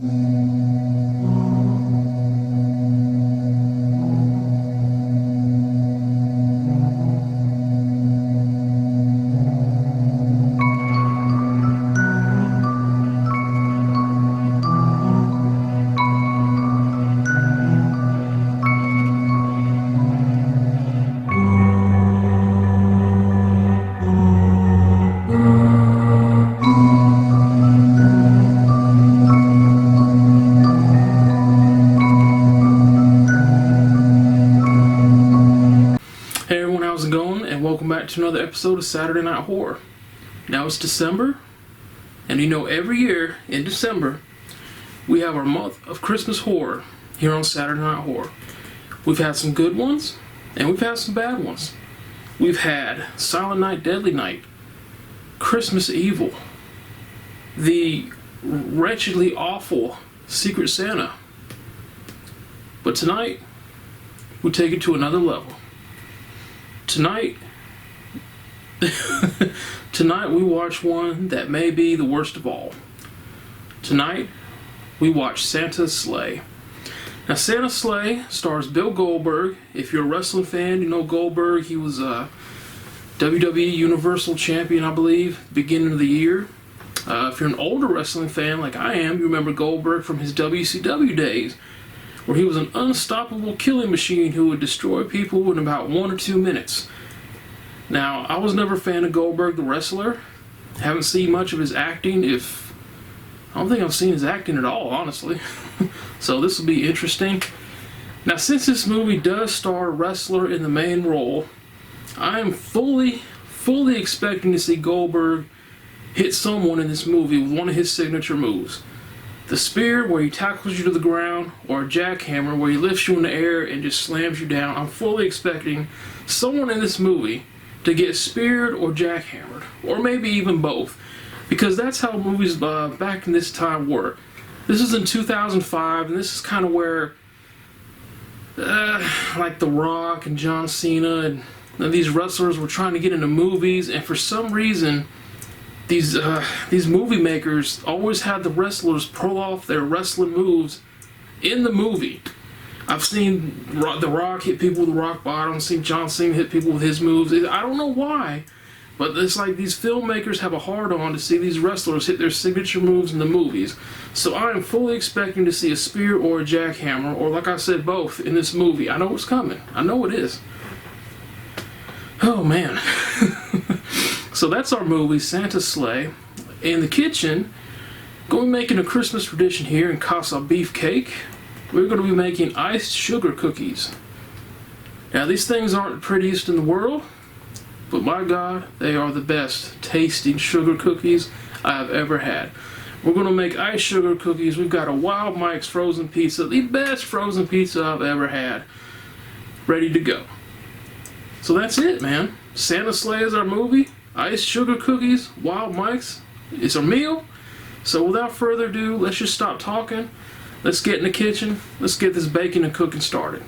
How's it going? And welcome back to another episode of Saturday Night Horror. Now it's December, and you know every year in December we have our month of Christmas horror here on Saturday Night Horror. We've had some good ones, and we've had some bad ones. We've had Silent Night, Deadly Night, Christmas Evil, the wretchedly awful Secret Santa. But tonight, we take it to another level. Tonight we watch one that may be the worst of all. Tonight, we watch Santa's Sleigh. Now, Santa's Sleigh stars Bill Goldberg. If you're a wrestling fan, you know Goldberg. He was a WWE Universal Champion, I believe, beginning of the year. If you're an older wrestling fan like I am, you remember Goldberg from his WCW days, where he was an unstoppable killing machine who would destroy people in about 1 or 2 minutes. Now, I was never a fan of Goldberg the wrestler. Haven't seen much of his acting. I don't think I've seen his acting at all, honestly. So this will be interesting. Now, since this movie does star a wrestler in the main role, I am fully expecting to see Goldberg hit someone in this movie with one of his signature moves. The spear, where he tackles you to the ground, or a jackhammer, where he lifts you in the air and just slams you down. I'm fully expecting someone in this movie to get speared or jackhammered, or maybe even both, because that's how movies back in this time were. This is in 2005, and this is kind of where, like The Rock and John Cena and these wrestlers were trying to get into movies, and for some reason, these movie makers always had the wrestlers pull off their wrestling moves in the movie. I've seen The Rock hit people with the rock bottom. I've seen John Cena hit people with his moves. I don't know why, but it's like these filmmakers have a hard-on to see these wrestlers hit their signature moves in the movies. So I am fully expecting to see a spear or a jackhammer, or like I said, both in this movie. I know it's coming. I know it is. Oh, man. So that's our movie, Santa's Sleigh. In the kitchen, going to be making a Christmas tradition here in Casa Beefcake. We're going to be making iced sugar cookies. Now, these things aren't the prettiest in the world, but my God, they are the best tasting sugar cookies I've ever had. We're going to make iced sugar cookies. We've got a Wild Mike's frozen pizza, the best frozen pizza I've ever had, ready to go. So that's it, man. Santa's Sleigh is our movie. Iced sugar cookies, Wild Mike's is our meal. So without further ado, let's just stop talking. Let's get in the kitchen. Let's get this baking and cooking started.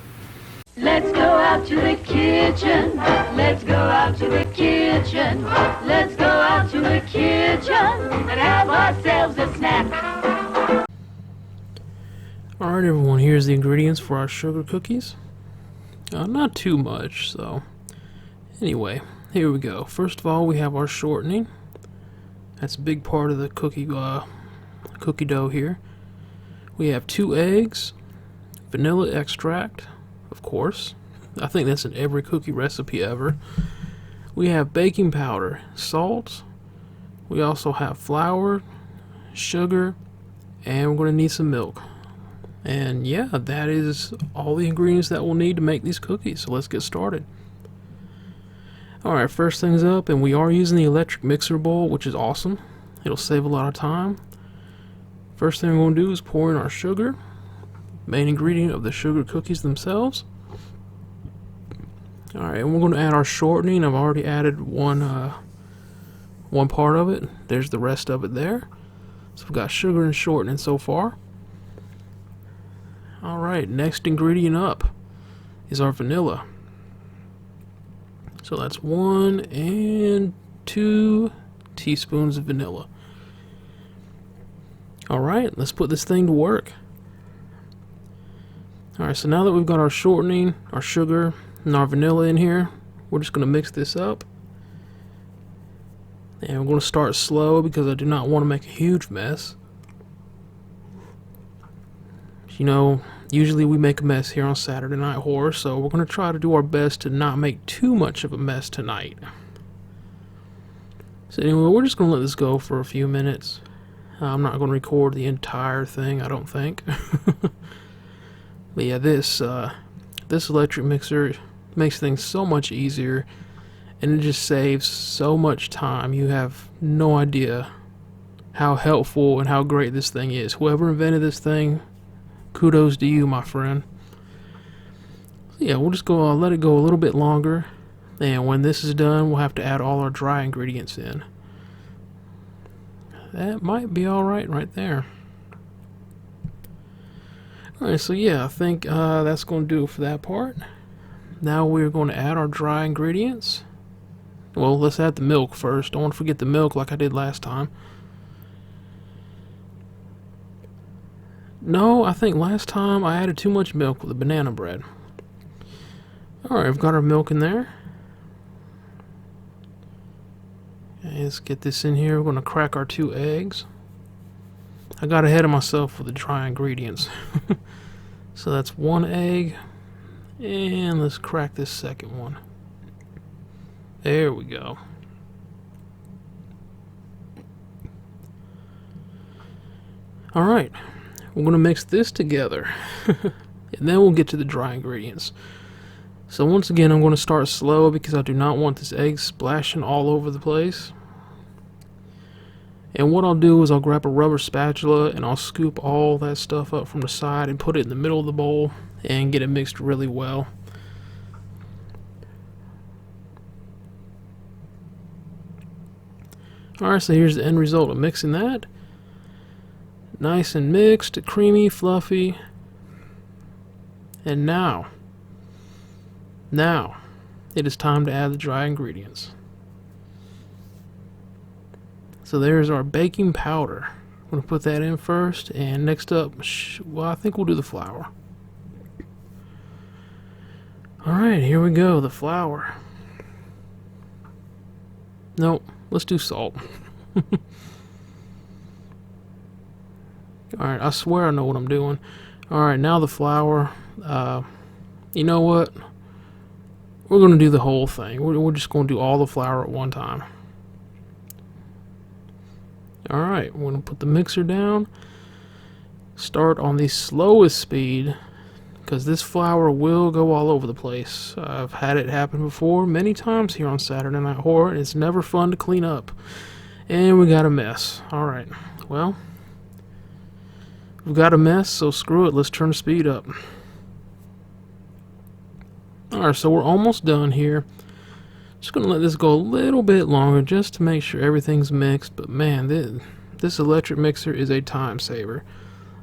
Let's go out to the kitchen. Let's go out to the kitchen. Let's go out to the kitchen and have ourselves a snack. Alright, everyone, here's the ingredients for our sugar cookies. Not too much, so anyway, here we go. First of all, we have our shortening. That's a big part of the cookie dough here. We have 2 eggs, vanilla extract, of course. I think that's in every cookie recipe ever. We have baking powder, salt. We also have flour, sugar, and we're going to need some milk. And yeah, that is all the ingredients that we'll need to make these cookies. So let's get started. Alright, first things up, and we are using the electric mixer bowl, which is awesome. It'll save a lot of time. First thing we're going to do is pour in our sugar, main ingredient of the sugar cookies themselves. Alright, and we're going to add our shortening. I've already added one part of it. There's the rest of it there. So we've got sugar and shortening so far. Alright, next ingredient up is our vanilla. So that's 1 and 2 teaspoons of vanilla. Alright, let's put this thing to work. Alright, so now that we've got our shortening, our sugar, and our vanilla in here, we're just going to mix this up. And we're going to start slow because I do not want to make a huge mess. You know, usually we make a mess here on Saturday Night Horror, so we're going to try to do our best to not make too much of a mess tonight. So anyway, we're just going to let this go for a few minutes. I'm not going to record the entire thing, I don't think. But yeah, this electric mixer makes things so much easier, and it just saves so much time. You have no idea how helpful and how great this thing is. Whoever invented this thing, kudos to you, my friend. So yeah, we'll just go let it go a little bit longer, and when this is done, we'll have to add all our dry ingredients in. That might be alright right there. Alright, so yeah, I think that's going to do it for that part. Now we're going to add our dry ingredients. Well, let's add the milk first. Don't want to forget the milk like I did last time. No, I think last time I added too much milk with the banana bread. Alright, we've got our milk in there. Okay, let's get this in here. We're going to crack our 2 eggs. I got ahead of myself with the dry ingredients. So that's 1 egg. And let's crack this second one. There we go. Alright, we're going to mix this together. And then we'll get to the dry ingredients. So once again, I'm going to start slow because I do not want this egg splashing all over the place. And what I'll do is I'll grab a rubber spatula and I'll scoop all that stuff up from the side and put it in the middle of the bowl and get it mixed really well. Alright, so here's the end result of mixing that. Nice and mixed, creamy, fluffy. And now it is time to add the dry ingredients. So there's our baking powder. I'm going to put that in first, and next up, well, I think we'll do the flour. Alright, here we go, the flour. Nope, let's do salt. Alright, I swear I know what I'm doing. Alright, now the flour. You know what? We're going to do the whole thing. We're just going to do all the flour at one time. Alright, we're going to put the mixer down. Start on the slowest speed, because this flour will go all over the place. I've had it happen before many times here on Saturday Night Horror, and it's never fun to clean up. And we got a mess. Alright, well, we've got a mess, so screw it. Let's turn the speed up. Alright, so we're almost done here. Just going to let this go a little bit longer just to make sure everything's mixed. But man, this electric mixer is a time saver.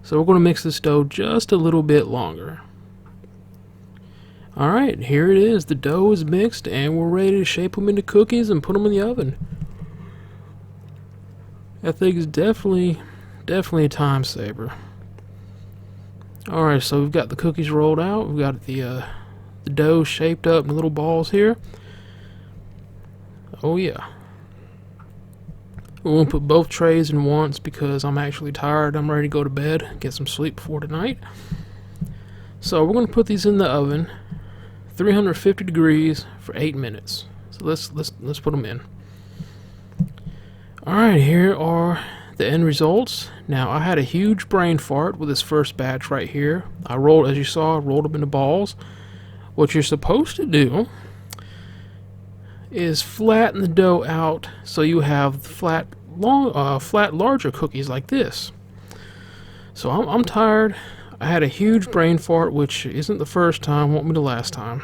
So we're going to mix this dough just a little bit longer. Alright, here it is. The dough is mixed and we're ready to shape them into cookies and put them in the oven. That thing is definitely a time saver. Alright, so we've got the cookies rolled out. We've got the dough shaped up in little balls here. Oh yeah. We're going to put both trays in once because I'm actually tired. I'm ready to go to bed, get some sleep before tonight. So we're going to put these in the oven, 350 degrees for 8 minutes. So let's put them in. Alright, here are the end results. Now, I had a huge brain fart with this first batch right here. As you saw, I rolled them into balls. What you're supposed to do is flatten the dough out so you have flat, larger cookies like this. So I'm tired. I had a huge brain fart, which isn't the first time, won't be the last time.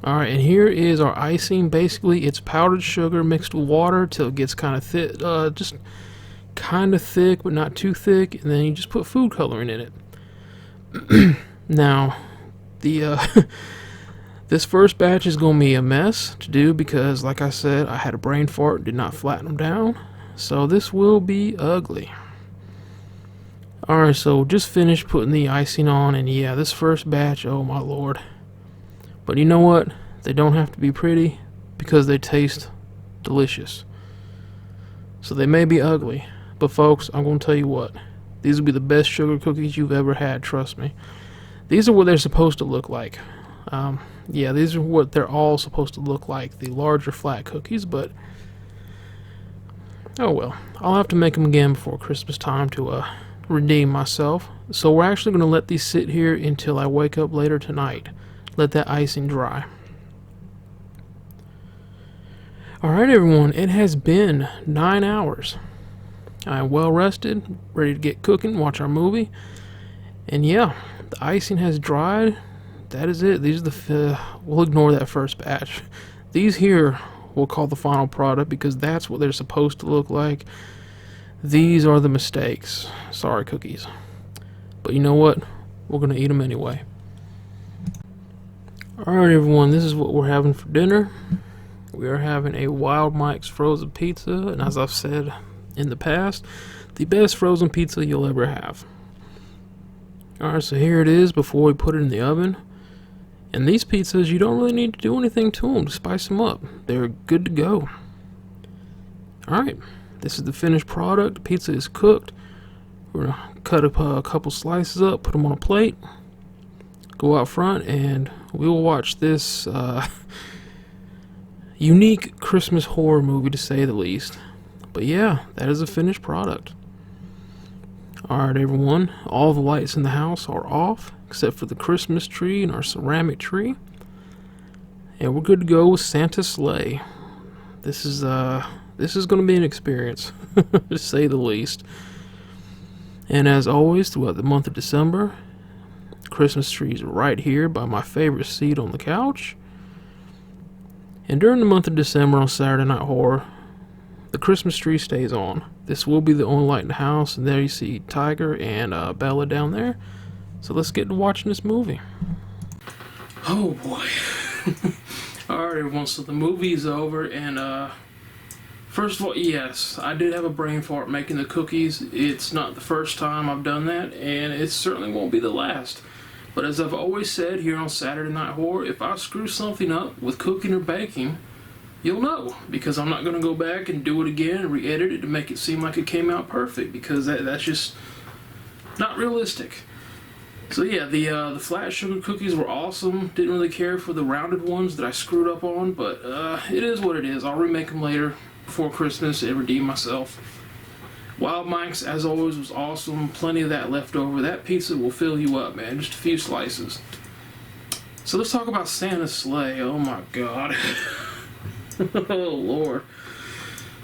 Alright, and here is our icing. Basically, it's powdered sugar mixed with water till it gets kind of thick, just kind of thick, but not too thick, and then you just put food coloring in it. Now, this first batch is going to be a mess to do because, like I said, I had a brain fart and did not flatten them down. So this will be ugly. Alright, so just finished putting the icing on, and yeah, this first batch, oh my lord. But you know what? They don't have to be pretty because they taste delicious. So they may be ugly, but folks, I'm going to tell you what. These will be the best sugar cookies you've ever had, trust me. These are what they're supposed to look like. Yeah, these are what they're all supposed to look like, the larger flat cookies, but oh well. I'll have to make them again before Christmas time to redeem myself. So we're actually going to let these sit here until I wake up later tonight. Let that icing dry. Alright everyone, it has been 9 hours. I am well rested, ready to get cooking, watch our movie. And yeah, the icing has dried. That is it. These are the we'll ignore that first batch. These here we'll call the final product because that's what they're supposed to look like. These are the mistakes. Sorry, cookies. But you know what? We're going to eat them anyway. Alright everyone, this is what we're having for dinner. We are having a Wild Mike's frozen pizza, and as I've said in the past, the best frozen pizza you'll ever have. Alright, so here it is before we put it in the oven. And these pizzas, you don't really need to do anything to them to spice them up. They're good to go. Alright, this is the finished product. The pizza is cooked. We're going to cut up a couple slices up, put them on a plate, go out front, and we will watch this unique Christmas horror movie, to say the least. But yeah, that is a finished product. Alright everyone, all the lights in the house are off, except for the Christmas tree and our ceramic tree. And we're good to go with Santa's sleigh. This is going to be an experience, to say the least. And as always, throughout the month of December, Christmas trees are right here by my favorite seat on the couch. And during the month of December on Saturday Night Horror, the Christmas tree stays on. This will be the only light in the house, and there you see Tiger and Bella down there. So let's get to watching this movie. Oh boy. Alright everyone, so the movie is over, and first of all, yes, I did have a brain fart making the cookies. It's not the first time I've done that, and it certainly won't be the last. But as I've always said here on Saturday Night Horror, if I screw something up with cooking or baking, you'll know, because I'm not going to go back and do it again and re-edit it to make it seem like it came out perfect, because that's just not realistic. So yeah, the flat sugar cookies were awesome. Didn't really care for the rounded ones that I screwed up on, but it is what it is. I'll remake them later before Christmas and redeem myself. Wild Mike's, as always, was awesome. Plenty of that left over. That pizza will fill you up, man. Just a few slices. So let's talk about Santa's sleigh. Oh my god. Oh lord.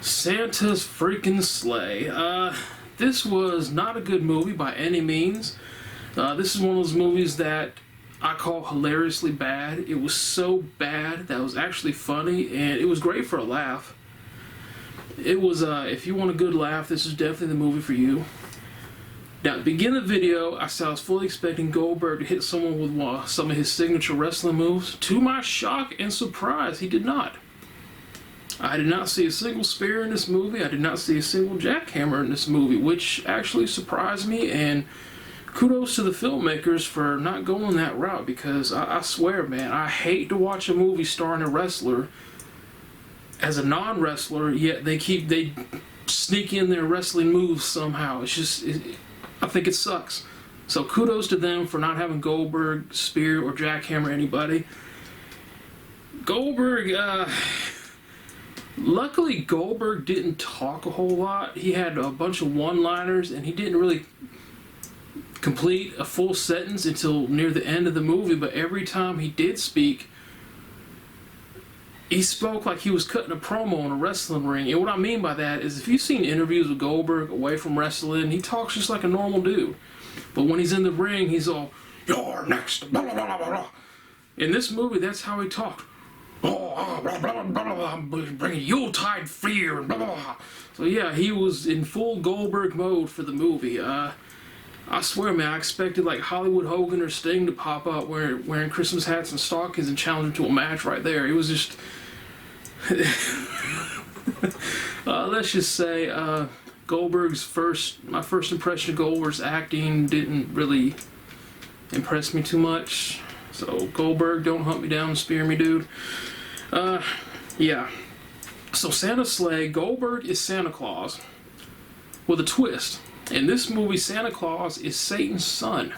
Santa's freaking sleigh. This was not a good movie by any means. This is one of those movies that I call hilariously bad. It was so bad that it was actually funny, and it was great for a laugh. It was, if you want a good laugh, this is definitely the movie for you. Now, at the beginning of the video, I said I was fully expecting Goldberg to hit someone with some of his signature wrestling moves. To my shock and surprise, he did not. I did not see a single spear in this movie. I did not see a single jackhammer in this movie, which actually surprised me, and kudos to the filmmakers for not going that route, because I swear, man, I hate to watch a movie starring a wrestler as a non-wrestler, yet they sneak in their wrestling moves somehow. It's just, I think it sucks. So kudos to them for not having Goldberg spear or jackhammer anybody. Goldberg, luckily Goldberg didn't talk a whole lot. He had a bunch of one-liners, and he didn't really complete a full sentence until near the end of the movie, but every time he did speak, he spoke like he was cutting a promo in a wrestling ring. And what I mean by that is, if you've seen interviews with Goldberg away from wrestling, he talks just like a normal dude. But when he's in the ring, he's all, "You're next, blah, blah, blah, blah, blah." In this movie, that's how he talked. "Oh, blah, blah, blah, blah, I'm bringing Yuletide fear," and blah, blah, blah. So yeah, he was in full Goldberg mode for the movie. I swear, man, I expected like Hollywood Hogan or Sting to pop up wearing Christmas hats and stockings and challenge him to a match right there. It was just... let's just say, my first impression of Goldberg's acting didn't really impress me too much. So Goldberg, don't hunt me down and spear me, dude. Yeah. So Santa's sleigh, Goldberg is Santa Claus with a twist. In this movie, Santa Claus is Satan's son.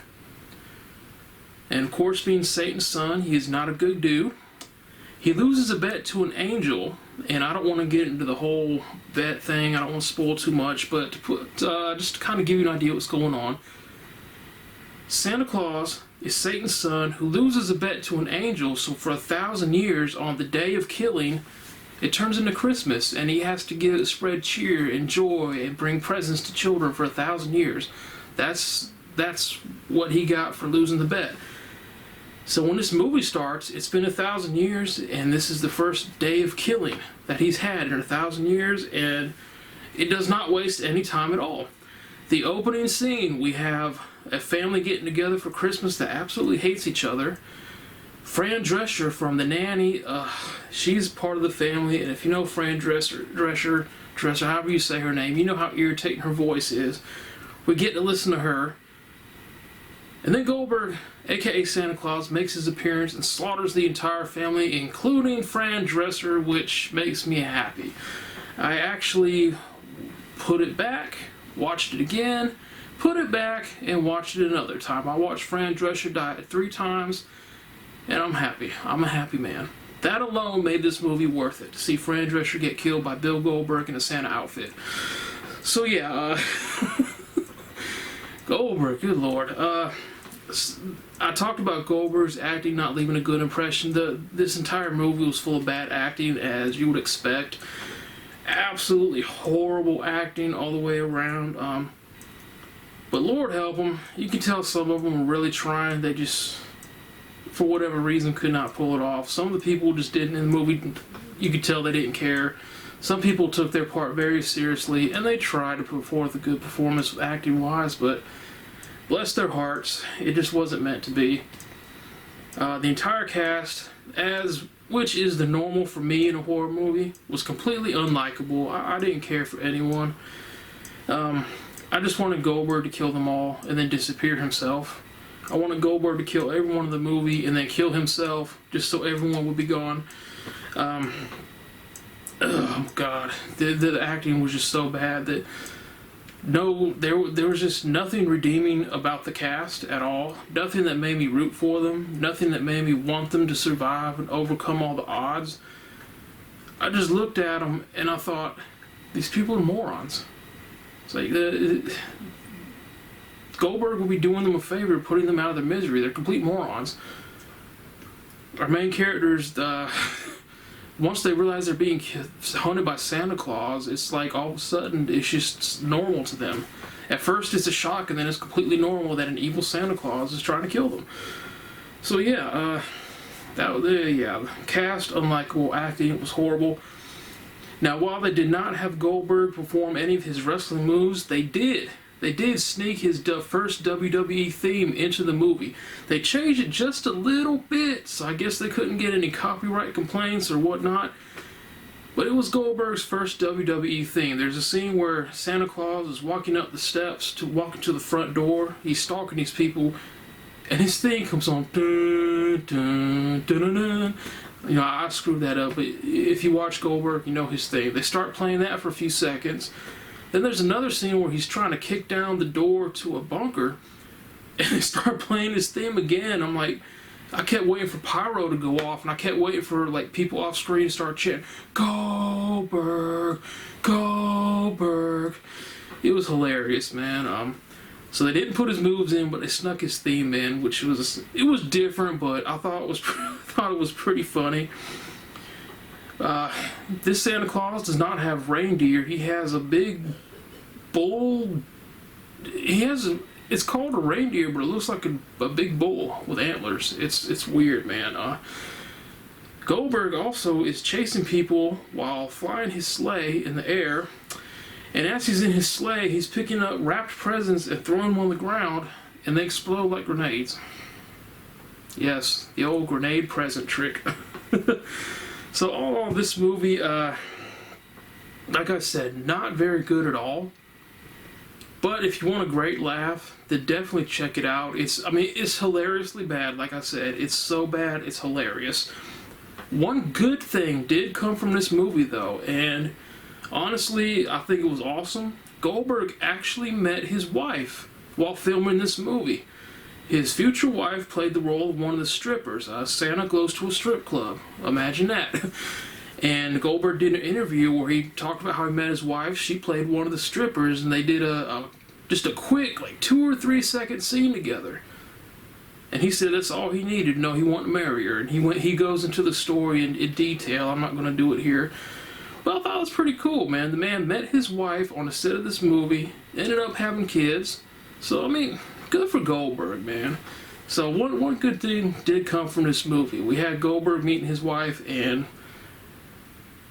And of course, being Satan's son, he is not a good dude. He loses a bet to an angel, and I don't want to get into the whole bet thing. I don't want to spoil too much, but just to kind of give you an idea what's going on. Santa Claus is Satan's son who loses a bet to an angel, so for 1,000 years, on the day of killing, it turns into Christmas, and he has to spread cheer and joy and bring presents to children for 1,000 years. That's what he got for losing the bet. So when this movie starts, it's been 1,000 years, and this is the first day of killing that he's had in 1,000 years, and it does not waste any time at all. The opening scene, we have a family getting together for Christmas that absolutely hates each other. Fran Drescher from The Nanny, she's part of the family, and if you know Fran Drescher, however you say her name, you know how irritating her voice is. We get to listen to her. And then Goldberg, aka Santa Claus, makes his appearance and slaughters the entire family, including Fran Drescher, which makes me happy. I actually put it back, watched it again, put it back, and watched it another time. I watched Fran Drescher die 3 times, and I'm happy. I'm a happy man. That alone made this movie worth it, to see Fran Drescher get killed by Bill Goldberg in a Santa outfit. So yeah, Goldberg, good lord. I talked about Goldberg's acting not leaving a good impression. This entire movie was full of bad acting, as you would expect. Absolutely horrible acting all the way around. But Lord help them, you can tell some of them were really trying. They just, for whatever reason, could not pull it off. Some of the people just didn't in the movie. You could tell they didn't care. Some people took their part very seriously, and they tried to put forth a good performance acting-wise, but bless their hearts, it just wasn't meant to be. The entire cast, which is the normal for me in a horror movie, was completely unlikable. I didn't care for anyone. I just wanted Goldberg to kill them all and then disappear himself. I wanted Goldberg to kill everyone in the movie and then kill himself, just so everyone would be gone. Oh God, the acting was just so bad that there was just nothing redeeming about the cast at all. Nothing that made me root for them. Nothing that made me want them to survive and overcome all the odds. I just looked at them and I thought, these people are morons. It's like Goldberg will be doing them a favor, putting them out of their misery. They're complete morons. Our main characters, once they realize they're being hunted by Santa Claus, it's like all of a sudden it's just normal to them. At first it's a shock, and then it's completely normal that an evil Santa Claus is trying to kill them. So yeah, the cast, unlikable acting, it was horrible. Now, while they did not have Goldberg perform any of his wrestling moves, they did sneak his first WWE theme into the movie. They changed it just a little bit, so I guess they couldn't get any copyright complaints or whatnot. But it was Goldberg's first WWE theme. There's a scene where Santa Claus is walking up the steps to walk into the front door. He's stalking these people, and his theme comes on. Dun, dun, dun, dun, dun. You know, I screwed that up, but if you watch Goldberg, you know his theme. They start playing that for a few seconds. Then there's another scene where he's trying to kick down the door to a bunker, and they start playing his theme again. I'm like, I kept waiting for pyro to go off, and I kept waiting for like people off screen to start chanting, Goldberg, Goldberg. It was hilarious, man. So they didn't put his moves in, but they snuck his theme in, which was different, but I thought it was pretty funny. This Santa Claus does not have reindeer. He has a big bull. It's called a reindeer, but it looks like a big bull with antlers. It's weird, man. Goldberg also is chasing people while flying his sleigh in the air. And as he's in his sleigh, he's picking up wrapped presents and throwing them on the ground, and they explode like grenades. Yes, the old grenade present trick. So all this movie, like I said, not very good at all. But if you want a great laugh, then definitely check it out. It's hilariously bad. Like I said, it's so bad, it's hilarious. One good thing did come from this movie, though, and honestly, I think it was awesome. Goldberg actually met his wife while filming this movie. His future wife played the role of one of the strippers. Santa goes to a strip club. Imagine that. And Goldberg did an interview where he talked about how he met his wife. She played one of the strippers, and they did just a quick, like 2 or 3 second scene together. And he said that's all he needed. No, he wanted to marry her. And he goes into the story in detail. I'm not going to do it here. But I thought it was pretty cool, man. The man met his wife on the set of this movie, ended up having kids. So, I mean, good for Goldberg, man. So one good thing did come from this movie. We had Goldberg meeting his wife and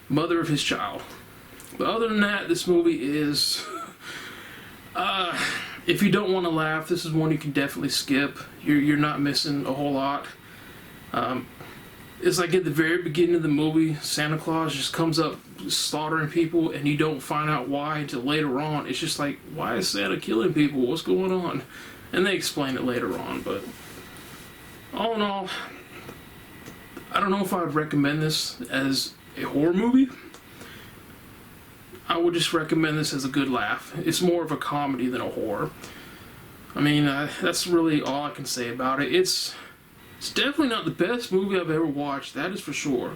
mother of his child. But other than that, this movie is if you don't want to laugh, this is one you can definitely skip. You're not missing a whole lot. It's like at the very beginning of the movie, Santa Claus just comes up slaughtering people, and you don't find out why until later on. It's just like, why is Santa killing people? What's going on? And they explain it later on. But all in all, I don't know if I would recommend this as a horror movie. I would just recommend this as a good laugh. It's more of a comedy than a horror. I mean, that's really all I can say about it. It's definitely not the best movie I've ever watched, that is for sure.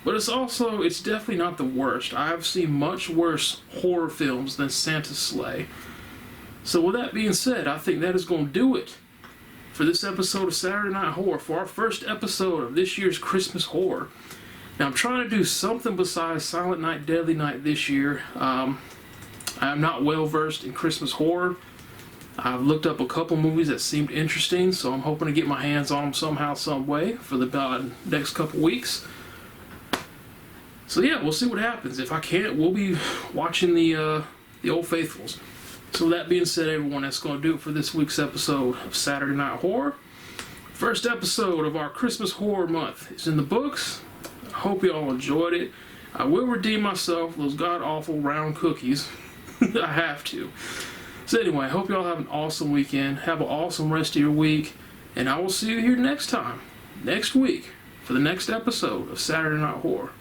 But it's definitely not the worst. I've seen much worse horror films than Santa's Sleigh. So with that being said, I think that is going to do it for this episode of Saturday Night Horror, for our first episode of this year's Christmas horror. Now, I'm trying to do something besides Silent Night, Deadly Night this year. I am not well versed in Christmas horror. I've looked up a couple movies that seemed interesting, so I'm hoping to get my hands on them somehow, some way for the next couple weeks. So yeah, we'll see what happens. If I can't, we'll be watching the Old Faithfuls. So with that being said, everyone, that's going to do it for this week's episode of Saturday Night Horror. First episode of our Christmas horror month is in the books. I hope you all enjoyed it. I will redeem myself those god-awful round cookies. I have to. So anyway, I hope you all have an awesome weekend. Have an awesome rest of your week. And I will see you here next week, for the next episode of Saturday Night Horror.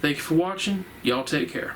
Thank you for watching. Y'all take care.